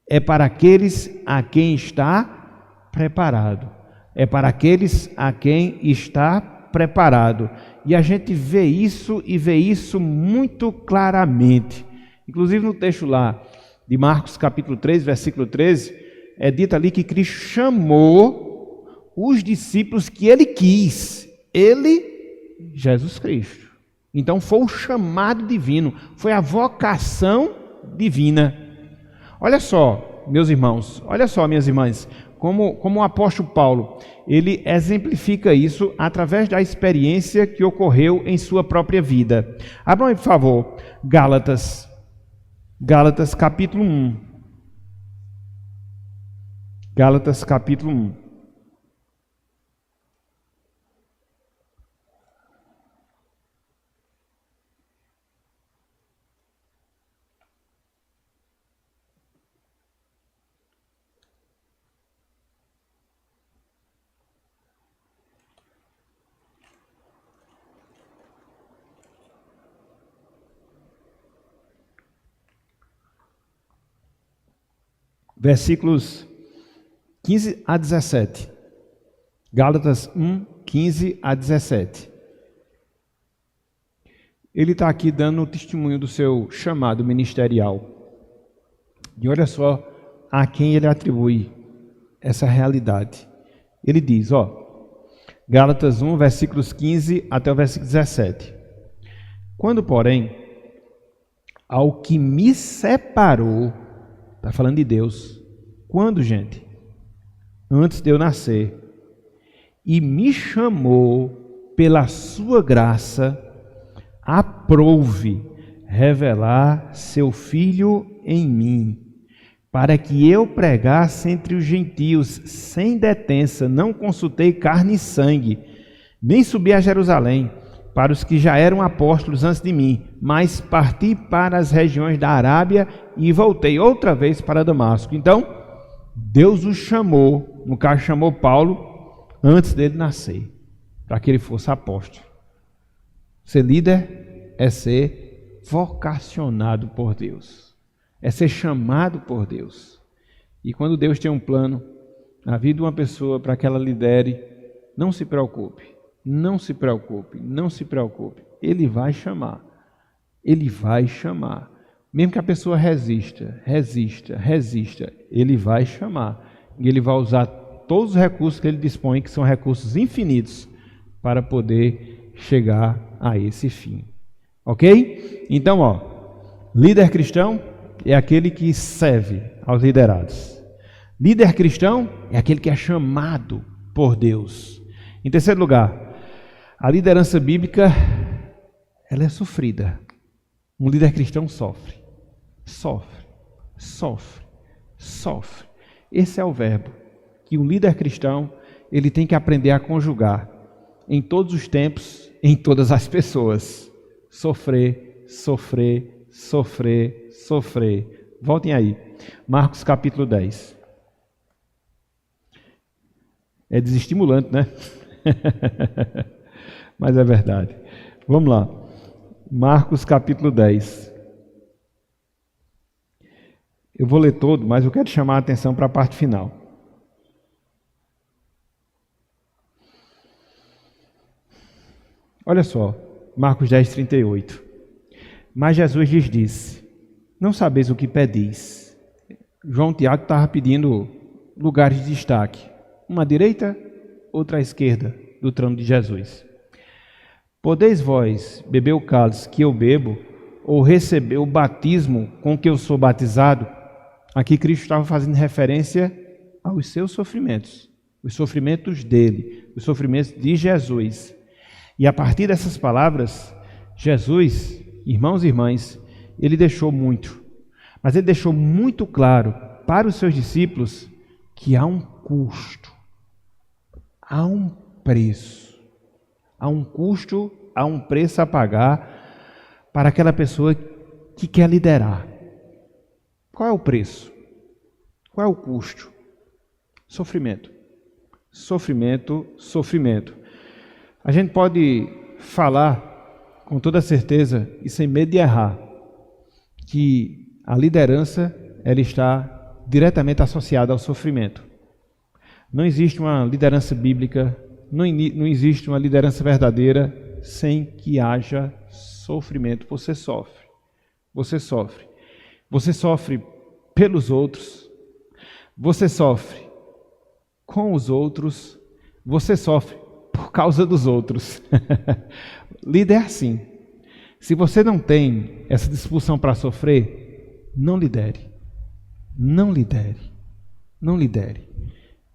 é para aqueles a quem está preparado. É para aqueles a quem está preparado. E a gente vê isso muito claramente. Inclusive no texto lá de Marcos capítulo 3, versículo 13, é dito ali que Cristo chamou os discípulos que ele quis. Ele, Jesus Cristo. Então foi o chamado divino, foi a vocação divina. Olha só, meus irmãos, olha só, minhas irmãs, como o apóstolo Paulo, ele exemplifica isso através da experiência que ocorreu em sua própria vida. Abram aí, por favor, Gálatas capítulo 1. Gálatas capítulo 1. Versículos 15 a 17. Gálatas 1, 15 a 17. Ele está aqui dando o testemunho do seu chamado ministerial. E olha só a quem ele atribui essa realidade. Ele diz, Gálatas 1, versículos 15 até o versículo 17. Quando, porém, ao que me separou, está falando de Deus. Quando, gente? Antes de eu nascer. E me chamou pela sua graça, aprouve revelar seu Filho em mim, para que eu pregasse entre os gentios sem detença. Não consultei carne e sangue, nem subi a Jerusalém para os que já eram apóstolos antes de mim, mas parti para as regiões da Arábia e voltei outra vez para Damasco. Então, Deus o chamou, no caso chamou Paulo, antes dele nascer, para que ele fosse apóstolo. Ser líder é ser vocacionado por Deus, é ser chamado por Deus. E quando Deus tem um plano na vida de uma pessoa para que ela lidere, não se preocupe. Não se preocupe, não se preocupe. Ele vai chamar. Ele vai chamar. Mesmo que a pessoa resista, ele vai chamar. E ele vai usar todos os recursos que ele dispõe, que são recursos infinitos, para poder chegar a esse fim. Ok? Então, líder cristão é aquele que serve aos liderados. Líder cristão é aquele que é chamado por Deus. Em terceiro lugar, a liderança bíblica, ela é sofrida. Um líder cristão sofre. Esse é o verbo que um líder cristão, ele tem que aprender a conjugar em todos os tempos, em todas as pessoas. Sofrer. Voltem aí. Marcos capítulo 10. É desestimulante, né? Mas é verdade. Vamos lá. Marcos capítulo 10. Eu vou ler todo, mas eu quero chamar a atenção para a parte final. Olha só, Marcos 10, 38. Mas Jesus lhes disse: não sabeis o que pedis. João e Tiago estavam pedindo lugares de destaque. Uma à direita, outra à esquerda do trono de Jesus. Podeis vós beber o cálice que eu bebo, ou receber o batismo com que eu sou batizado? Aqui Cristo estava fazendo referência aos seus sofrimentos, os sofrimentos dele, os sofrimentos de Jesus. E a partir dessas palavras, Jesus, irmãos e irmãs, ele deixou muito, mas ele deixou muito claro para os seus discípulos que há um custo, há um preço, há um custo, há um preço a pagar para aquela pessoa que quer liderar. Qual é o preço? Qual é o custo? Sofrimento. Sofrimento, sofrimento. A gente pode falar com toda certeza e sem medo de errar que a liderança ela está diretamente associada ao sofrimento. Não existe uma liderança bíblica, não existe uma liderança verdadeira sem que haja sofrimento. Você sofre. Você sofre. Você sofre pelos outros. Você sofre com os outros. Você sofre por causa dos outros. Líder é assim. Se você não tem essa disposição para sofrer, não lidere. Não lidere. Não lidere.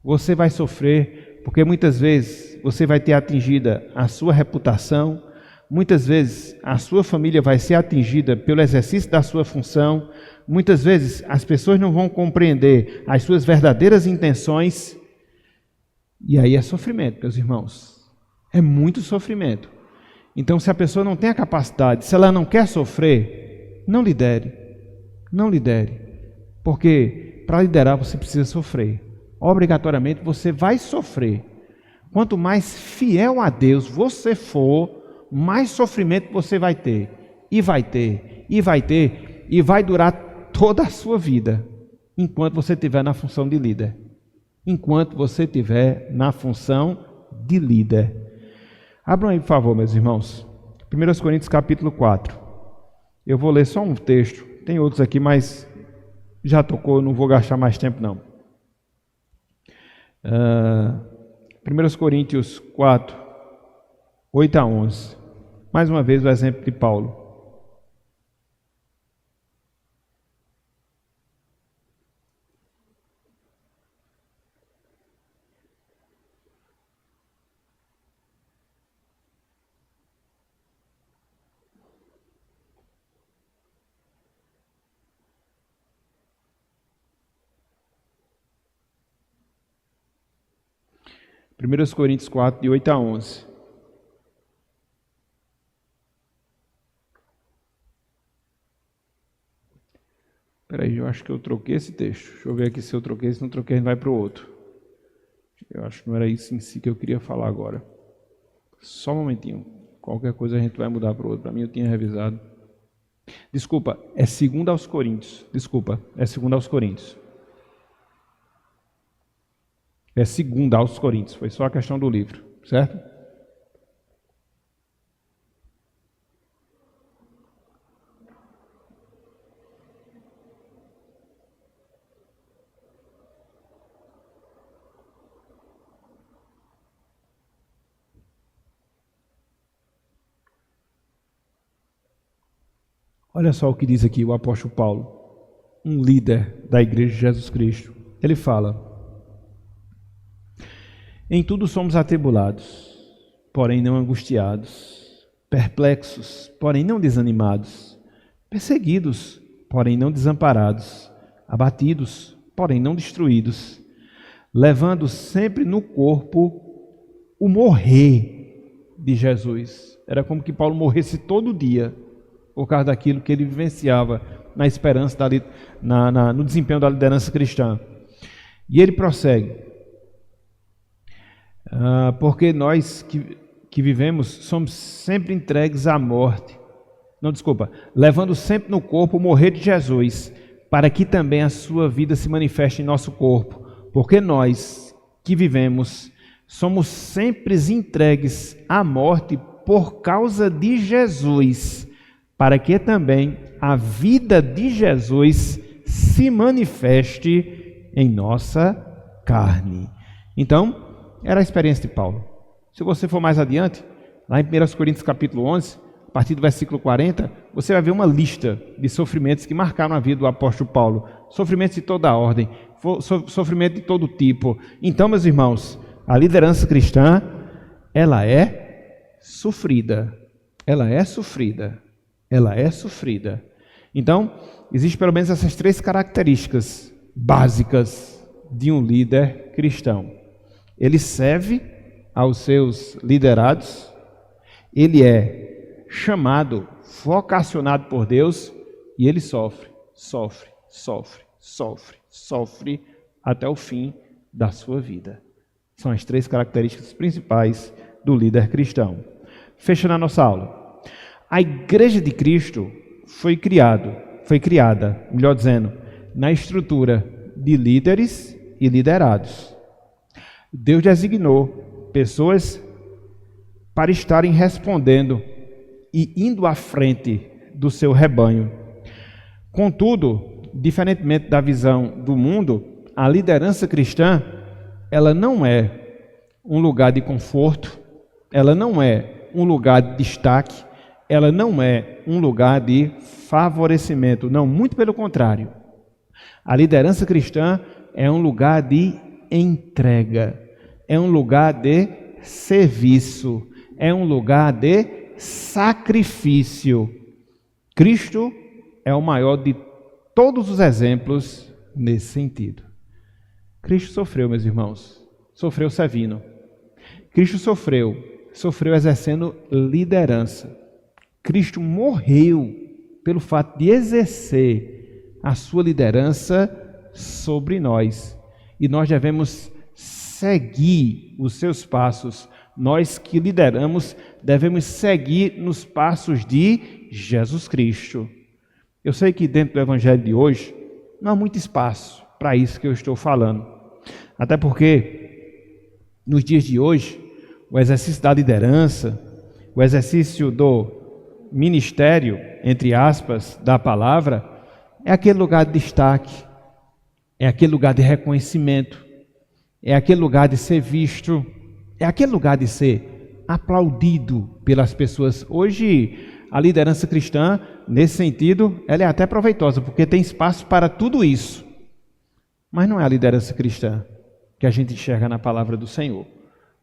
Você vai sofrer porque muitas vezes você vai ter atingida a sua reputação, muitas vezes a sua família vai ser atingida pelo exercício da sua função, muitas vezes as pessoas não vão compreender as suas verdadeiras intenções, e aí é sofrimento, meus irmãos. É muito sofrimento. Então, se a pessoa não tem a capacidade, se ela não quer sofrer, não lidere. Não lidere. Porque para liderar você precisa sofrer. Obrigatoriamente você vai sofrer. Quanto mais fiel a Deus você for, mais sofrimento você vai ter. E vai ter, e vai ter, e vai durar toda a sua vida, enquanto você estiver na função de líder. Enquanto você estiver na função de líder. Abram aí, por favor, meus irmãos. 1 Coríntios capítulo 4. Eu vou ler só um texto. Tem outros aqui, mas já tocou, não vou gastar mais tempo, não. 1 Coríntios 4, 8 a 11. Mais uma vez o exemplo de Paulo. Primeiros Coríntios 4, de 8 a 11. Espera aí, eu acho que eu troquei esse texto. Deixa eu ver aqui se eu troquei. Se não troquei, a gente vai para o outro. Eu acho que não era isso em si que eu queria falar agora. Só um momentinho. Qualquer coisa a gente vai mudar para o outro. Para mim eu tinha revisado. Desculpa, é 2 aos Coríntios. Desculpa, é 2 aos Coríntios. É 2 aos Coríntios. Foi só a questão do livro, certo? Olha só o que diz aqui o apóstolo Paulo, um líder da igreja de Jesus Cristo. Ele fala: em tudo somos atribulados, porém não angustiados, perplexos, porém não desanimados, perseguidos, porém não desamparados, abatidos, porém não destruídos, levando sempre no corpo o morrer de Jesus. Era como que Paulo morresse todo dia, por causa daquilo que ele vivenciava na esperança, no desempenho da liderança cristã. E ele prossegue. Porque nós que vivemos somos sempre entregues à morte. Não, desculpa. Levando sempre no corpo o morrer de Jesus, para que também a sua vida se manifeste em nosso corpo, porque nós que vivemos somos sempre entregues à morte por causa de Jesus, para que também a vida de Jesus se manifeste em nossa carne. Então, era a experiência de Paulo. Se você for mais adiante, lá em 1 Coríntios capítulo 11, a partir do versículo 40, você vai ver uma lista de sofrimentos que marcaram a vida do apóstolo Paulo. Sofrimentos de toda a ordem, sofrimento de todo tipo. Então, meus irmãos, a liderança cristã, ela é sofrida. Ela é sofrida. Ela é sofrida. Então, existem pelo menos essas 3 características básicas de um líder cristão. Ele serve aos seus liderados, ele é chamado, vocacionado por Deus, e ele sofre até o fim da sua vida. São as 3 características principais do líder cristão. Fechando a nossa aula. A Igreja de Cristo foi criada, melhor dizendo, na estrutura de líderes e liderados. Deus designou pessoas para estarem respondendo e indo à frente do seu rebanho. Contudo, diferentemente da visão do mundo, a liderança cristã, ela não é um lugar de conforto, ela não é um lugar de destaque, ela não é um lugar de favorecimento, não, muito pelo contrário. A liderança cristã é um lugar de entrega, é um lugar de serviço, é um lugar de sacrifício. Cristo é o maior de todos os exemplos nesse sentido. Cristo sofreu, meus irmãos, sofreu servindo. Cristo sofreu exercendo liderança. Cristo morreu pelo fato de exercer a sua liderança sobre nós. E nós devemos seguir os seus passos. Nós que lideramos devemos seguir nos passos de Jesus Cristo. Eu sei que dentro do evangelho de hoje não há muito espaço para isso que eu estou falando. Até porque nos dias de hoje, o exercício da liderança, o exercício do ministério, entre aspas, da palavra, é aquele lugar de destaque, é aquele lugar de reconhecimento, é aquele lugar de ser visto, é aquele lugar de ser aplaudido pelas pessoas. Hoje, a liderança cristã, nesse sentido, ela é até proveitosa, porque tem espaço para tudo isso. Mas não é a liderança cristã que a gente enxerga na palavra do Senhor.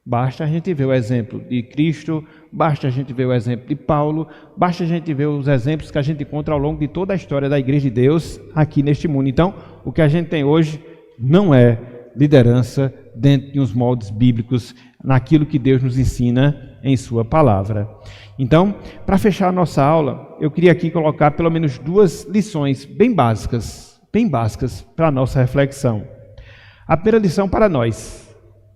Basta a gente ver o exemplo de Cristo, basta a gente ver o exemplo de Paulo, basta a gente ver os exemplos que a gente encontra ao longo de toda a história da Igreja de Deus aqui neste mundo. Então, o que a gente tem hoje não é liderança dentro de uns moldes bíblicos, naquilo que Deus nos ensina em sua palavra. Então, para fechar a nossa aula, eu queria aqui colocar pelo menos 2 lições bem básicas para a nossa reflexão. A primeira lição para nós,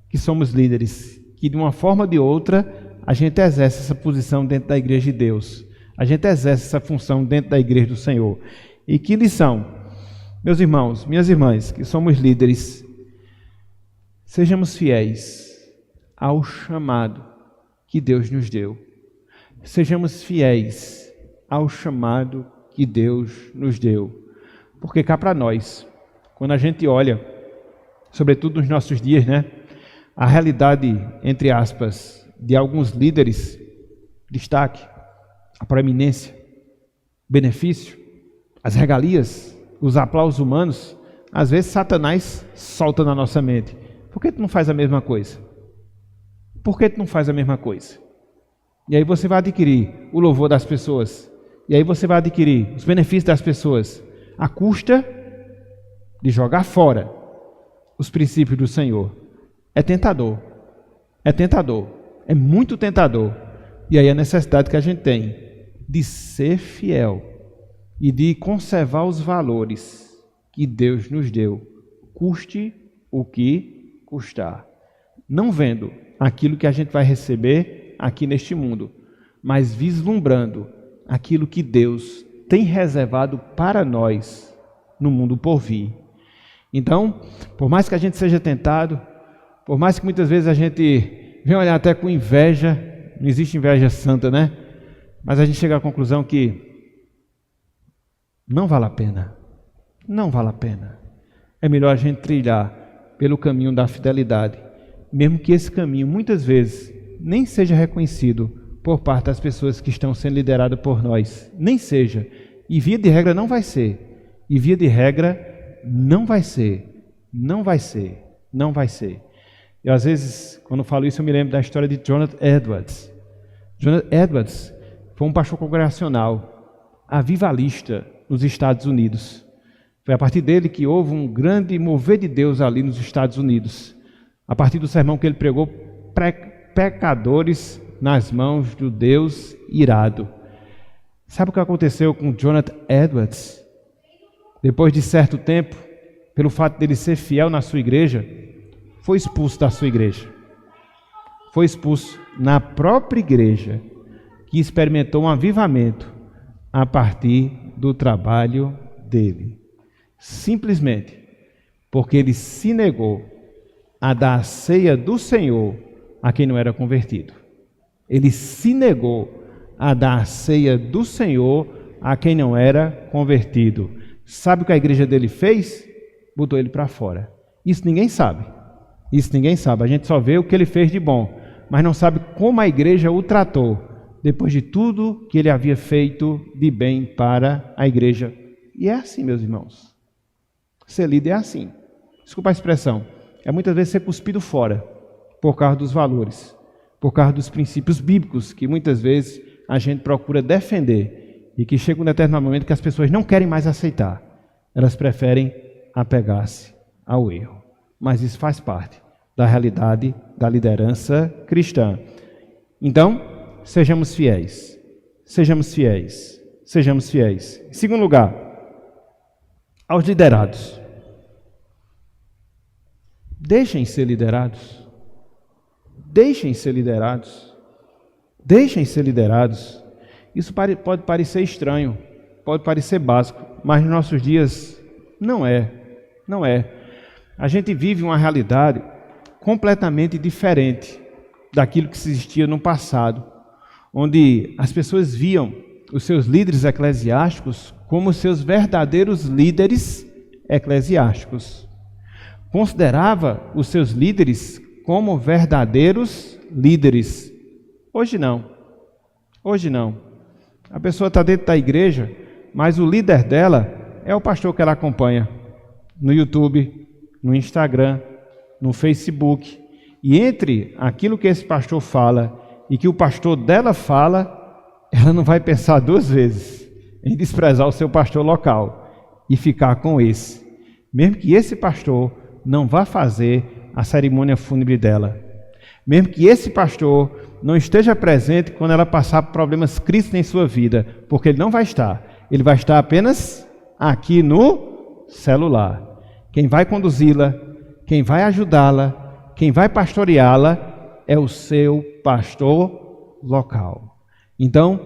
que somos líderes, que de uma forma ou de outra, a gente exerce essa posição dentro da Igreja de Deus. A gente exerce essa função dentro da Igreja do Senhor. E que lição? Meus irmãos, minhas irmãs, que somos líderes, sejamos fiéis ao chamado que Deus nos deu. Sejamos fiéis ao chamado que Deus nos deu. Porque cá para nós, quando a gente olha, sobretudo nos nossos dias, a realidade, entre aspas, de alguns líderes, destaque, a proeminência, benefício, as regalias, os aplausos humanos, às vezes Satanás solta na nossa mente. Por que tu não faz a mesma coisa? Por que tu não faz a mesma coisa? E aí você vai adquirir o louvor das pessoas. E aí você vai adquirir os benefícios das pessoas, à custa de jogar fora os princípios do Senhor. É tentador, é muito tentador. E aí a necessidade que a gente tem de ser fiel e de conservar os valores que Deus nos deu, custe o que custar. Não vendo aquilo que a gente vai receber aqui neste mundo, mas vislumbrando aquilo que Deus tem reservado para nós no mundo por vir. Então, por mais que a gente seja tentado, por mais que muitas vezes a gente venha olhar até com inveja, não existe inveja santa, né? Mas a gente chega à conclusão que não vale a pena. Não vale a pena. É melhor a gente trilhar pelo caminho da fidelidade, mesmo que esse caminho muitas vezes nem seja reconhecido por parte das pessoas que estão sendo lideradas por nós. Nem seja. E via de regra não vai ser. E via de regra não vai ser. Não vai ser. Não vai ser. Eu às vezes, quando falo isso, eu me lembro da história de Jonathan Edwards. Jonathan Edwards foi um pastor congregacional, avivalista nos Estados Unidos. Foi a partir dele que houve um grande mover de Deus ali nos Estados Unidos. A partir do sermão que ele pregou, pecadores nas mãos do Deus irado. Sabe o que aconteceu com Jonathan Edwards? Depois de certo tempo, pelo fato dele ser fiel na sua igreja, foi expulso da sua igreja. Foi expulso na própria igreja, que experimentou um avivamento a partir do trabalho dele. Simplesmente porque ele se negou a dar a ceia do Senhor a quem não era convertido. Ele se negou a dar a ceia do Senhor a quem não era convertido. Sabe o que a igreja dele fez? Botou ele para fora. Isso ninguém sabe. Isso ninguém sabe. A gente só vê o que ele fez de bom, mas não sabe como a igreja o tratou depois de tudo que ele havia feito de bem para a igreja. E é assim, meus irmãos. Ser líder é assim. Desculpa a expressão. É muitas vezes ser cuspido fora por causa dos valores, por causa dos princípios bíblicos que muitas vezes a gente procura defender e que chega um determinado momento que as pessoas não querem mais aceitar. Elas preferem apegar-se ao erro. Mas isso faz parte da realidade da liderança cristã. Então, sejamos fiéis. Sejamos fiéis. Sejamos fiéis. Em segundo lugar, aos liderados. Deixem ser liderados. Deixem ser liderados. Deixem ser liderados. Isso pode parecer estranho, pode parecer básico, mas nos nossos dias não é. Não é. A gente vive uma realidade completamente diferente daquilo que existia no passado, onde as pessoas viam os seus líderes eclesiásticos como seus verdadeiros líderes eclesiásticos. Considerava os seus líderes como verdadeiros líderes. Hoje não. Hoje não. A pessoa está dentro da igreja, mas o líder dela é o pastor que ela acompanha no YouTube, no Instagram, no Facebook. E entre aquilo que esse pastor fala e que o pastor dela fala, ela não vai pensar duas vezes em desprezar o seu pastor local e ficar com esse. Mesmo que esse pastor não vá fazer a cerimônia fúnebre dela. Mesmo que esse pastor não esteja presente quando ela passar por problemas críticos em sua vida, porque ele não vai estar. Ele vai estar apenas aqui no celular. Quem vai conduzi-la, quem vai ajudá-la, quem vai pastoreá-la é o seu pastor local. Então,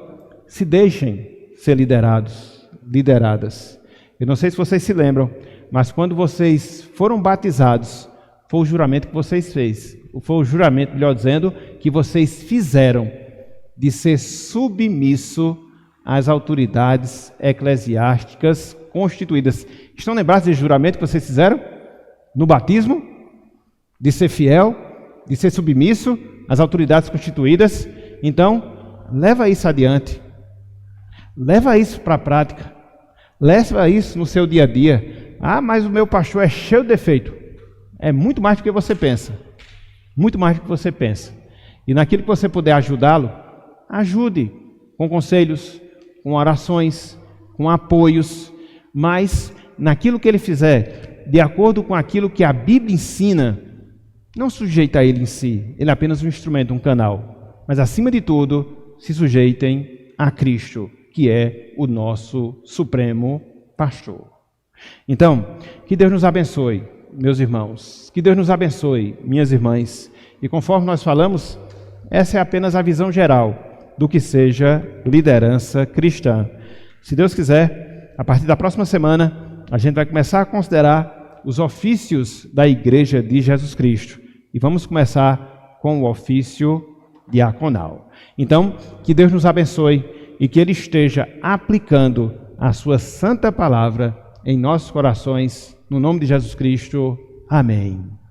se deixem ser lideradas. Eu não sei se vocês se lembram, mas quando vocês foram batizados, foi o juramento que vocês fez. Foi o juramento, melhor dizendo, que vocês fizeram de ser submisso às autoridades eclesiásticas constituídas. Estão lembrados desse juramento que vocês fizeram? No batismo? De ser fiel, de ser submisso às autoridades constituídas? Então, leva isso adiante. Leva isso para a prática. Leva isso no seu dia a dia. Ah, mas o meu pastor é cheio de defeito. É muito mais do que você pensa. Muito mais do que você pensa. E naquilo que você puder ajudá-lo, ajude com conselhos, com orações, com apoios, mas naquilo que ele fizer, de acordo com aquilo que a Bíblia ensina, não sujeita a ele em si, ele é apenas um instrumento, um canal, mas acima de tudo, se sujeitem a Cristo, que é o nosso supremo pastor. Então, que Deus nos abençoe, meus irmãos, que Deus nos abençoe, minhas irmãs, e conforme nós falamos, essa é apenas a visão geral do que seja liderança cristã. Se Deus quiser, a partir da próxima semana, a gente vai começar a considerar os ofícios da Igreja de Jesus Cristo. E vamos começar com o ofício diaconal. Então, que Deus nos abençoe e que Ele esteja aplicando a sua santa palavra em nossos corações. No nome de Jesus Cristo. Amém.